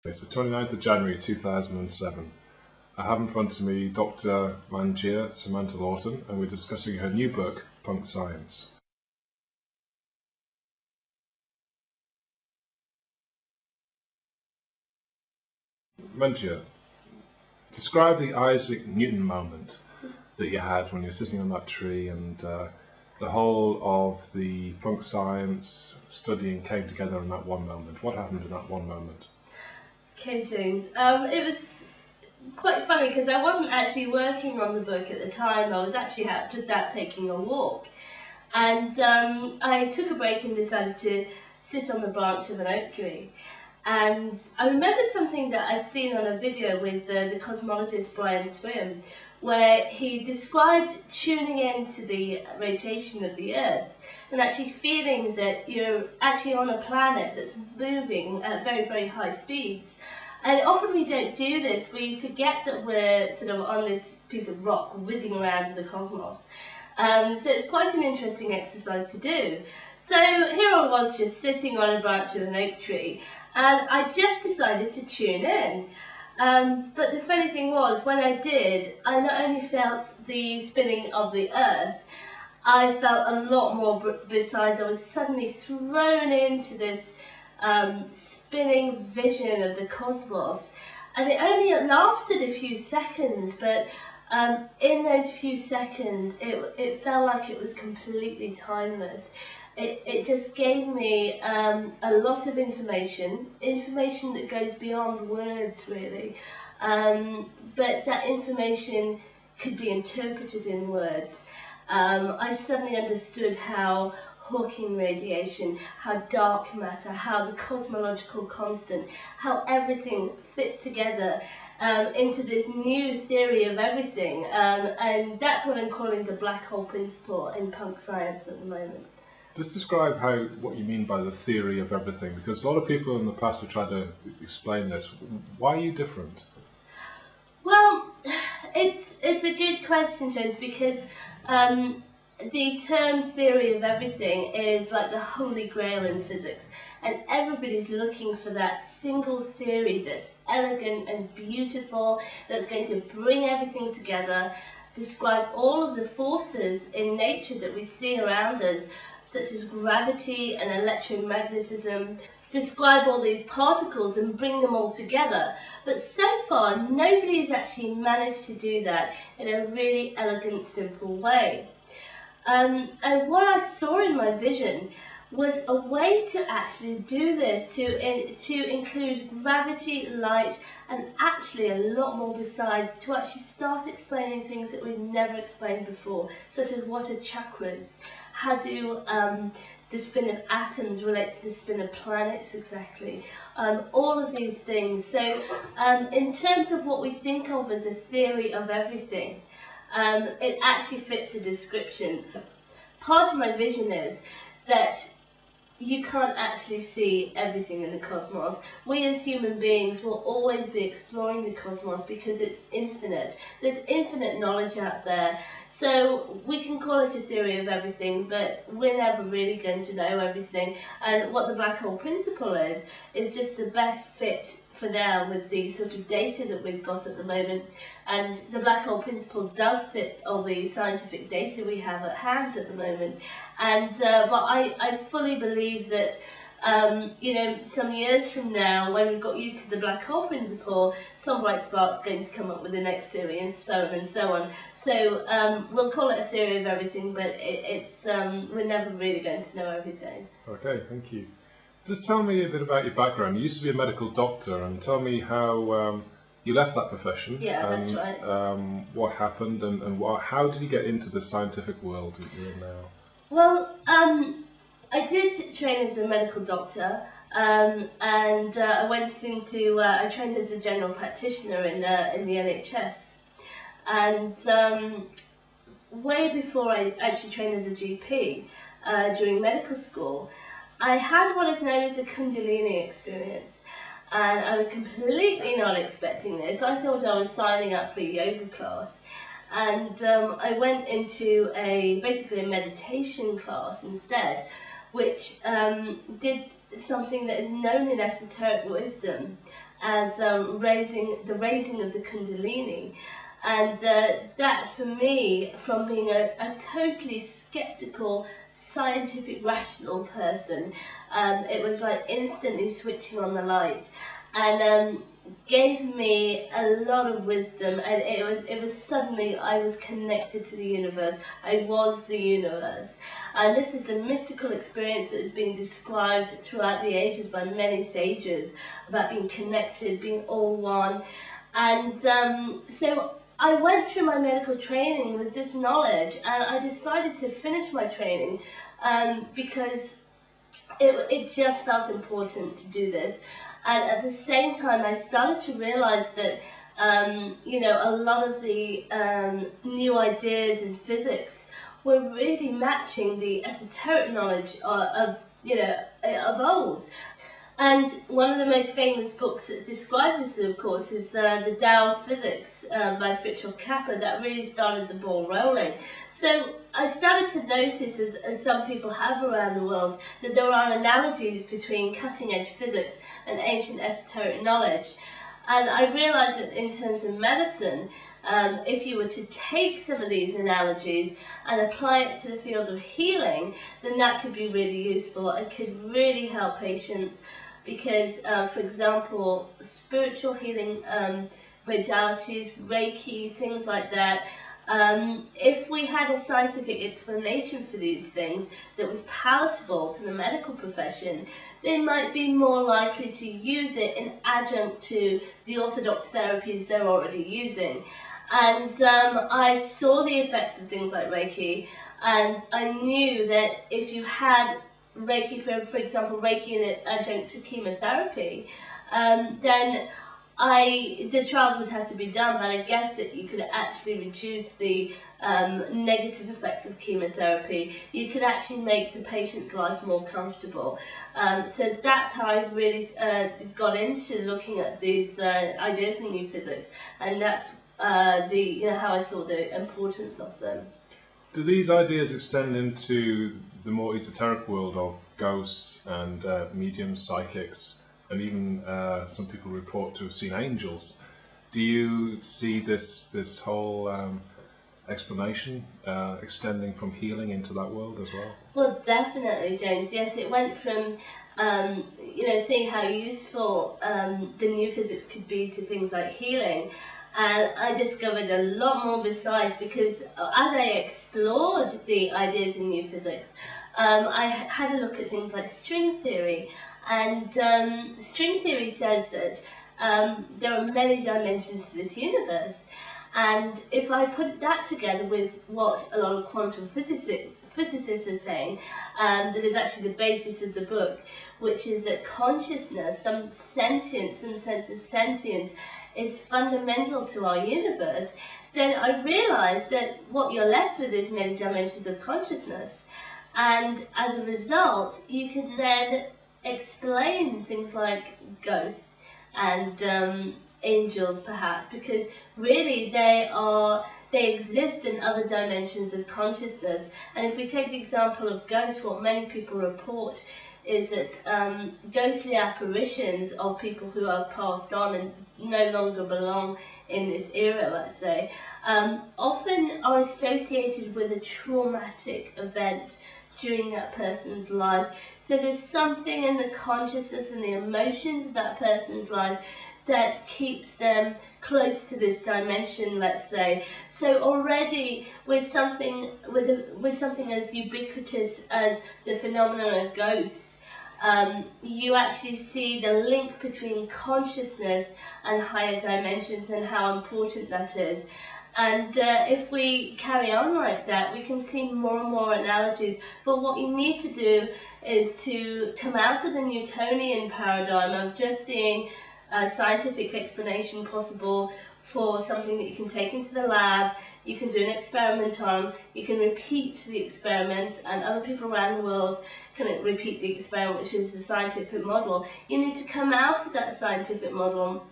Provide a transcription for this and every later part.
It's the 29th of January 2007. I have in front of me Dr. Manjir Samanta-Laughton, and we're discussing her new book, Punk Science. Manjir, describe the Isaac Newton moment that you had when you were sitting on that tree and the whole of the punk science studying came together in that one moment. What happened in that one moment? Okay, James. It was quite funny because I wasn't actually working on the book at the time. I was actually just out taking a walk, and I took a break and decided to sit on the branch of an oak tree. And I remembered something that I'd seen on a video with the cosmologist Brian Swim, where he described tuning into the rotation of the Earth and actually feeling that you're actually on a planet that's moving at very, very high speeds. And often we don't do this, we forget that we're sort of on this piece of rock whizzing around the cosmos. So it's quite an interesting exercise to do. So here I was just sitting on a branch of an oak tree, and I just decided to tune in. But the funny thing was, when I did, I not only felt the spinning of the Earth, I felt a lot more besides. I was suddenly thrown into this spinning vision of the cosmos, and it only lasted a few seconds, but in those few seconds it felt like it was completely timeless. It just gave me a lot of information that goes beyond words really, but that information could be interpreted in words. I suddenly understood how Hawking radiation, how dark matter, how the cosmological constant, how everything fits together into this new theory of everything, and that's what I'm calling the black hole principle in punk science at the moment. Just describe what you mean by the theory of everything, because a lot of people in the past have tried to explain this. Why are you different? Well, it's a good question, James, because the term theory of everything is like the holy grail in physics, and everybody's looking for that single theory that's elegant and beautiful, that's going to bring everything together, describe all of the forces in nature that we see around us, such as gravity and electromagnetism, describe all these particles and bring them all together. But so far, nobody has actually managed to do that in a really elegant, simple way. And what I saw in my vision was a way to actually do this, to include gravity, light, and actually a lot more besides, to actually start explaining things that we've never explained before, such as what are chakras, how do the spin of atoms relate to the spin of planets exactly, all of these things. So in terms of what we think of as a theory of everything, it actually fits the description. Part of my vision is that you can't actually see everything in the cosmos. We as human beings will always be exploring the cosmos because it's infinite. There's infinite knowledge out there. So we can call it a theory of everything, but we're never really going to know everything. And what the black hole principle is just the best fit for now with the sort of data that we've got at the moment. And the black hole principle does fit all the scientific data we have at hand at the moment. And but I fully believe that you know, some years from now, when we've got used to the black hole principle, some bright spark's going to come up with the next theory, and so on and so on. So we'll call it a theory of everything, but we're never really going to know everything. Okay, thank you. Just tell me a bit about your background. You used to be a medical doctor, and tell me how you left that profession. Yeah, and, that's right. What happened, and how did you get into the scientific world that you're in now? Well, I did train as a medical doctor, and I went into, I trained as a general practitioner in the NHS, and way before I actually trained as a GP, during medical school, I had what is known as a Kundalini experience, and I was completely not expecting this. I thought I was signing up for a yoga class, and I went into basically a meditation class instead, which did something that is known in esoteric wisdom as raising of the Kundalini. And that for me, from being a totally skeptical, scientific, rational person, it was like instantly switching on the light, and gave me a lot of wisdom. And it was suddenly I was connected to the universe. I was the universe. And this is a mystical experience that has been described throughout the ages by many sages about being connected, being all one. And so I went through my medical training with this knowledge, and I decided to finish my training because it just felt important to do this. And at the same time, I started to realize that you know, a lot of the new ideas in physics were really matching the esoteric knowledge of old. And one of the most famous books that describes this, of course, is the Tao of Physics by Fritjof Capra. That really started the ball rolling. So I started to notice, as some people have around the world, that there are analogies between cutting-edge physics and ancient esoteric knowledge. And I realized that in terms of medicine, if you were to take some of these analogies and apply it to the field of healing, then that could be really useful. It could really help patients because, for example, spiritual healing modalities, Reiki, things like that, if we had a scientific explanation for these things that was palatable to the medical profession, they might be more likely to use it in adjunct to the orthodox therapies they're already using. And I saw the effects of things like Reiki, and I knew that if you had Reiki, for example, Reiki in adjunct to chemotherapy, then the trials would have to be done, but I guess that you could actually reduce the negative effects of chemotherapy. You could actually make the patient's life more comfortable. So that's how I really got into looking at these ideas in new physics, and that's how I saw the importance of them. Do these ideas extend into the more esoteric world of ghosts and mediums, psychics, and even some people report to have seen angels? Do you see this whole explanation extending from healing into that world as well? Well, definitely, James. Yes, it went from seeing how useful the new physics could be to things like healing. And I discovered a lot more besides, because as I explored the ideas in new physics, I had a look at things like string theory. And string theory says that there are many dimensions to this universe. And if I put that together with what a lot of quantum physicists are saying, that is actually the basis of the book, which is that consciousness, some sentience, some sense of sentience, is fundamental to our universe, then I realized that what you're left with is many dimensions of consciousness. And as a result, you can then explain things like ghosts and angels, perhaps, because really they exist in other dimensions of consciousness. And if we take the example of ghosts, what many people report is that ghostly apparitions of people who have passed on and no longer belong in this era, let's say, often are associated with a traumatic event during that person's life. So there's something in the consciousness and the emotions of that person's life that keeps them close to this dimension, let's say. So already with something as ubiquitous as the phenomenon of ghosts, you actually see the link between consciousness and higher dimensions and how important that is. And if we carry on like that, we can see more and more analogies. But what you need to do is to come out of the Newtonian paradigm of just seeing a scientific explanation possible for something that you can take into the lab, you can do an experiment on, you can repeat the experiment, and other people around the world can repeat the experiment, which is the scientific model. You need to come out of that scientific model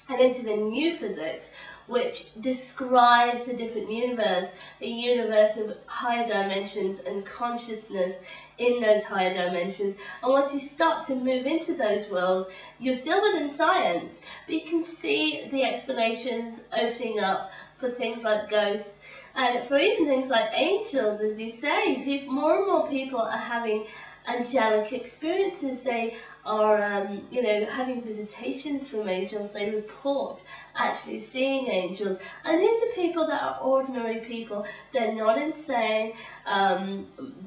and into the new physics, which describes a different universe, a universe of higher dimensions and consciousness in those higher dimensions. And once you start to move into those worlds, you're still within science, but you can see the explanations opening up for things like ghosts, and for even things like angels, as you say. More and more people are having angelic experiences. They are, you know, having visitations from angels. They report actually seeing angels. And these are people that are ordinary people. They're not insane.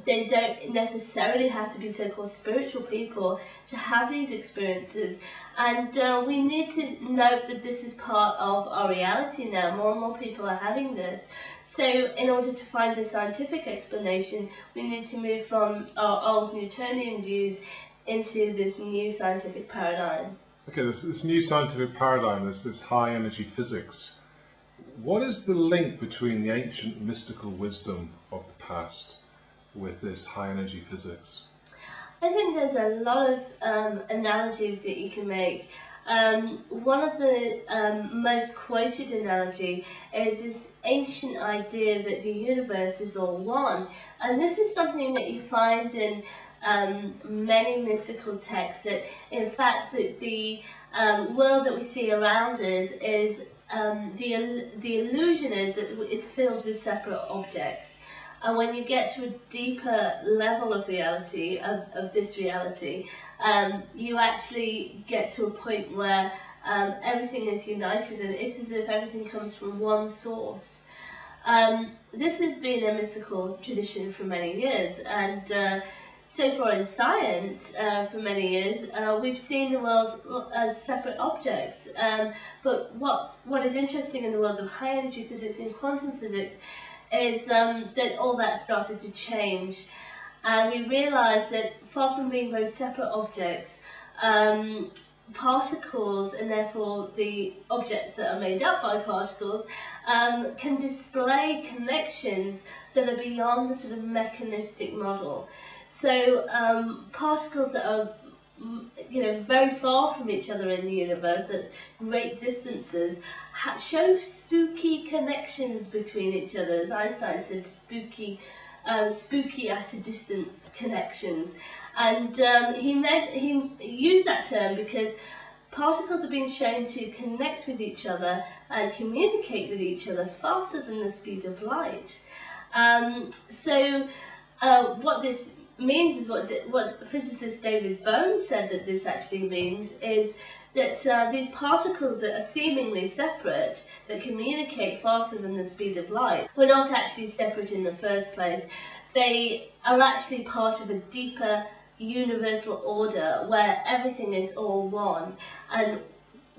They don't necessarily have to be so-called spiritual people to have these experiences. And we need to note that this is part of our reality now. More and more people are having this. So in order to find a scientific explanation, we need to move from our old Newtonian views into this new scientific paradigm. Okay, this new scientific paradigm, this high energy physics. What is the link between the ancient mystical wisdom of the past with this high energy physics? I think there's a lot of analogies that you can make. One of the most quoted analogy is this ancient idea that the universe is all one. And this is something that you find in many mystical texts, that in fact that the world that we see around us is, the illusion is that it's filled with separate objects. And when you get to a deeper level of reality, of this reality, you actually get to a point where everything is united, and it's as if everything comes from one source. This has been a mystical tradition for many years, and so far in science, for many years, we've seen the world as separate objects. But what is interesting in the world of high energy physics and quantum physics is that all that started to change, and we realised that far from being very separate objects, particles, and therefore the objects that are made up by particles, can display connections that are beyond the sort of mechanistic model. So particles that are, you know, very far from each other in the universe at great distances show spooky connections between each other. As Einstein said, spooky at a distance connections. And he used that term because particles have been shown to connect with each other and communicate with each other faster than the speed of light. What this means is what physicist David Bohm said that this actually means is that these particles that are seemingly separate, that communicate faster than the speed of light, were not actually separate in the first place. They are actually part of a deeper universal order where everything is all one, and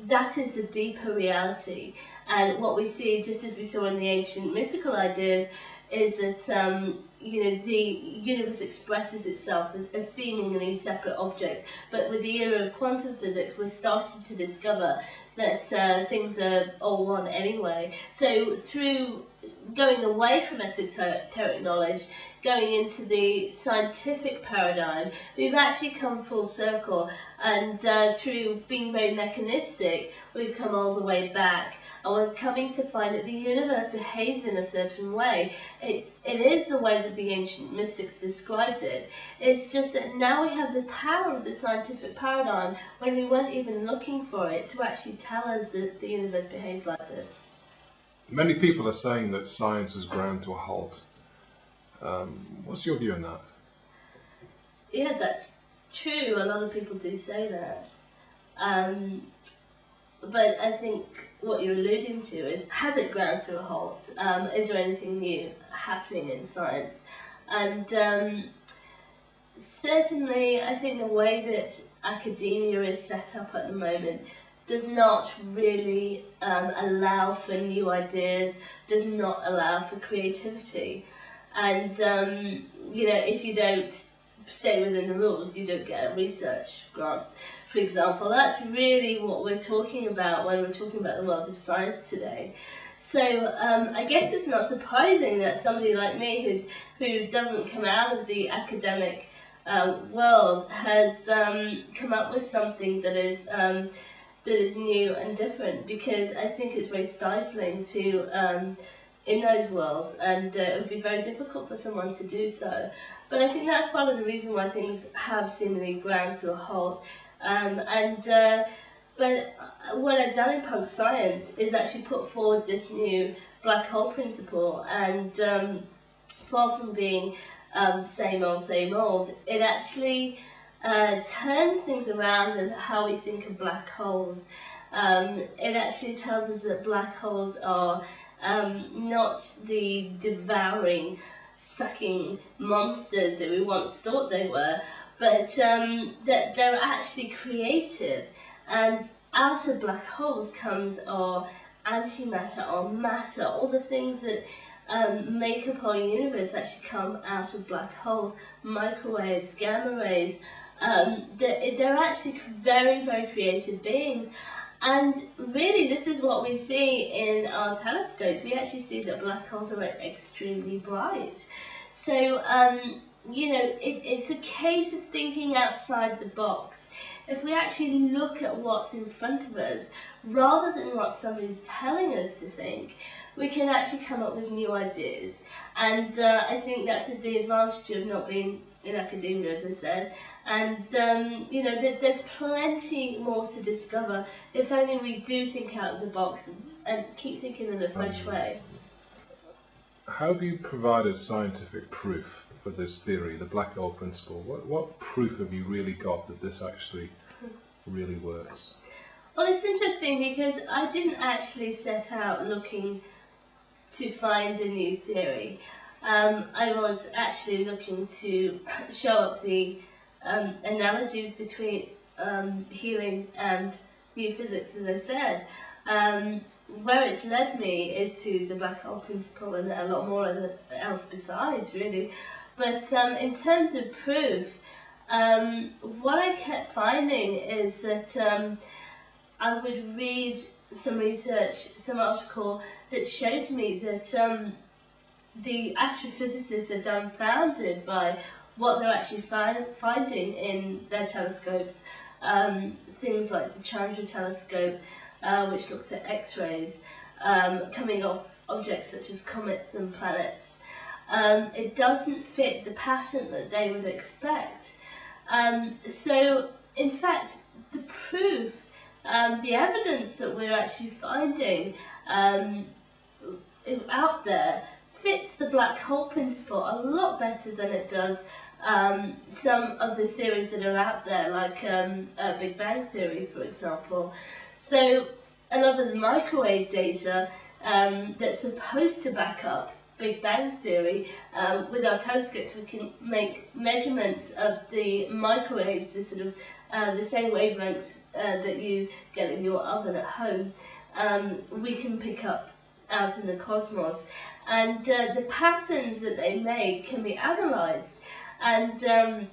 that is the deeper reality. And what we see, just as we saw in the ancient mystical ideas, is that you know, the universe expresses itself as seemingly separate objects. But with the era of quantum physics, we're starting to discover that things are all one anyway. So through going away from esoteric knowledge, going into the scientific paradigm, we've actually come full circle, and through being very mechanistic, we've come all the way back. And we're coming to find that the universe behaves in a certain way. It is the way that the ancient mystics described it. It's just that now we have the power of the scientific paradigm, when we weren't even looking for it, to actually tell us that the universe behaves like this. Many people are saying that science has ground to a halt. What's your view on that? Yeah, that's true. A lot of people do say that. But I think what you're alluding to is, has it ground to a halt? Is there anything new happening in science? And certainly I think the way that academia is set up at the moment does not really allow for new ideas, does not allow for creativity. And you know, if you don't stay within the rules, you don't get a research grant, for example. That's really what we're talking about when we're talking about the world of science today. So I guess it's not surprising that somebody like me, who doesn't come out of the academic world, has come up with something that is new and different, because I think it's very stifling to in those worlds, and it would be very difficult for someone to do so. But I think that's part of the reason why things have seemingly ground to a halt. But what I've done in punk science is actually put forward this new black hole principle, and far from being same old, it actually turns things around and how we think of black holes. It actually tells us that black holes are not the devouring, sucking monsters that we once thought they were, but that they're actually creative. And out of black holes comes our antimatter, our matter, all the things that make up our universe actually come out of black holes, microwaves, gamma rays. They're actually very, very creative beings. And really, this is what we see in our telescopes. We actually see that black holes are extremely bright. So, you know, it's a case of thinking outside the box. If we actually look at what's in front of us, rather than what somebody's telling us to think, we can actually come up with new ideas. And I think that's the advantage of not being in academia, as I said. And, you know, there's plenty more to discover if only we do think out of the box and keep thinking in a fresh way. How have you provided scientific proof for this theory, the black hole principle? What proof have you really got that this actually really works? Well, it's interesting because I didn't actually set out looking to find a new theory. I was actually looking to show up the analogies between healing and new physics, as I said. Where it's led me is to the black hole principle and a lot more else besides, really. But in terms of proof, what I kept finding is that I would read some research, some article that showed me that the astrophysicists are dumbfounded by what they're actually finding in their telescopes. Things like the Chandra telescope, which looks at X-rays coming off objects such as comets and planets. It doesn't fit the pattern that they would expect. So, in fact, the proof, the evidence that we're actually finding out there fits the black hole principle a lot better than it does some of the theories that are out there, like Big Bang Theory, for example. So a lot of the microwave data that's supposed to back up Big Bang Theory, with our telescopes we can make measurements of the microwaves, the sort of the same wavelengths that you get in your oven at home. We can pick up out in the cosmos, and the patterns that they make can be analysed. And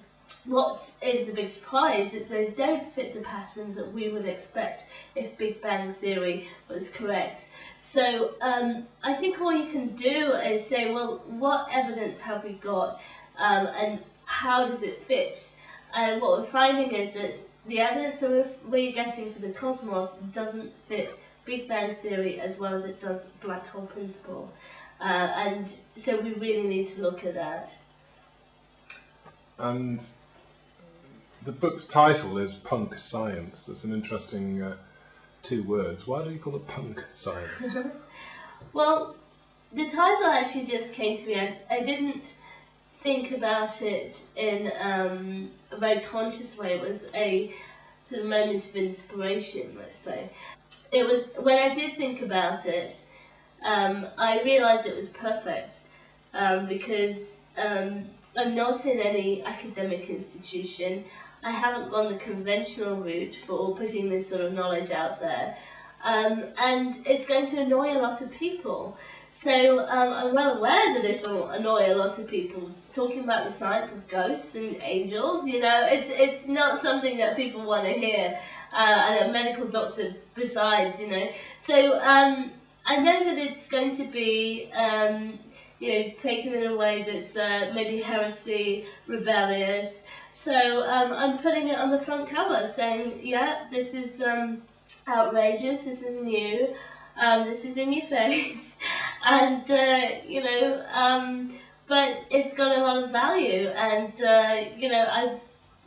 what is the big surprise is that they don't fit the patterns that we would expect if Big Bang Theory was correct. So I think all you can do is say, well, what evidence have we got, and how does it fit? And what we're finding is that the evidence that we're getting for the cosmos doesn't fit Big Bang Theory as well as it does black hole principle. And so we really need to look at that. And the book's title is Punk Science. It's an interesting 2 words. Why do you call it punk science? Well, the title actually just came to me. I didn't think about it in a very conscious way. It was a sort of moment of inspiration, let's say. It was, when I did think about it, I realised it was perfect, because I'm not in any academic institution. I haven't gone the conventional route for putting this sort of knowledge out there, and it's going to annoy a lot of people. So I'm well aware that it will annoy a lot of people. Talking about the science of ghosts and angels, you know, it's not something that people want to hear, and a medical doctor besides, you know. So I know that it's going to be you know, taken in a way that's maybe heresy, rebellious. So I'm putting it on the front cover, saying, yeah, this is outrageous, this is new, this is in your face, and you know, but it's got a lot of value, and you know,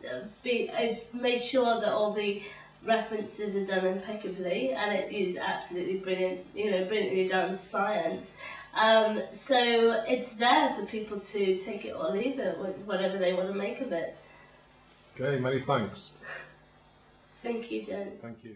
I've made sure that all the references are done impeccably, and it is absolutely brilliant, you know, brilliantly done science. So it's there for people to take it or leave it, whatever they want to make of it. Okay, many thanks. Thank you, James. Thank you.